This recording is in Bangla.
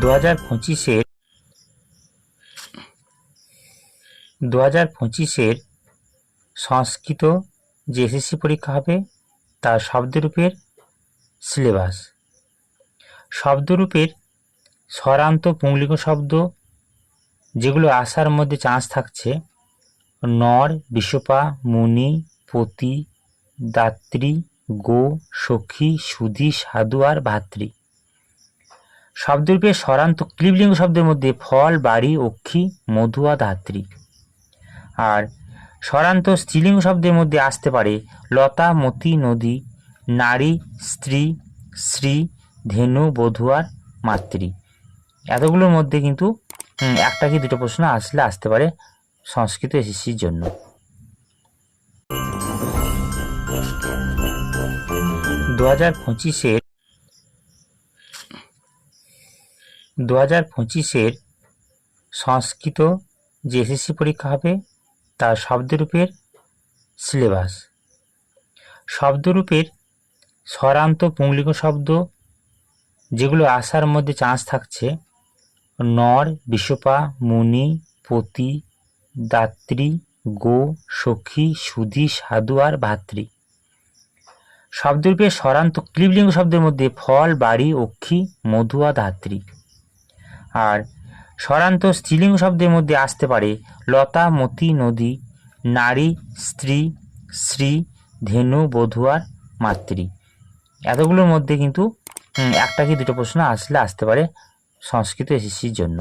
2025-এর সংস্কৃত যে এসএসসি পরীক্ষা হবে তার শব্দরূপের সিলেবাস। শব্দরূপের স্বরান্ত পুংলিঙ্গ শব্দ যেগুলো আসার মধ্যে চান্স থাকছে নর, বিশ্বপা, মুনি, পতি, দাত্রী, গো, সখী, সুধী, সাধু আর ভাতৃ। শব্দরূপের স্বরান্ত ক্লীবলিঙ্গ শব্দের মধ্যে ফল, বাড়ি, অক্ষী, মধু আর ধাত্রী। আর স্বরান্ত স্ত্রীলিঙ্গ শব্দের মধ্যে আসতে পারে লতা, মতি, নদী, নারী, স্ত্রী, শ্রী, ধেনু, বধূ আর মাতৃ। এতগুলোর মধ্যে কিন্তু একটা কি দুটো প্রশ্ন আসতে পারে সংস্কৃত এসএসসির জন্য। 2025-এর সংস্কৃত যে এসএসসি পরীক্ষা হবে তার শব্দরূপের সিলেবাস। শব্দরূপের স্বরান্ত পুংলিঙ্গ শব্দ যেগুলো আসার মধ্যে চান্স থাকছে নর, বিশ্বপা, মুনি, পতি, দাত্রী, গো, সখী, সুধী, সাধু আর ভাতৃ। শব্দরূপের স্বরান্ত ক্লীবলিঙ্গ শব্দের মধ্যে ফল, বাড়ি, অক্ষী, মধু আর ধাত্রী। আর স্বরান্ত স্ত্রীলিঙ্গ শব্দের মধ্যে আসতে পারে লতা, মতি, নদী, নারী, স্ত্রী, শ্রী, ধেনু, বধূ আর মাতৃ। এতগুলোর মধ্যে কিন্তু একটা কি দুটো প্রশ্ন আসতে পারে সংস্কৃত এসএসসির জন্য।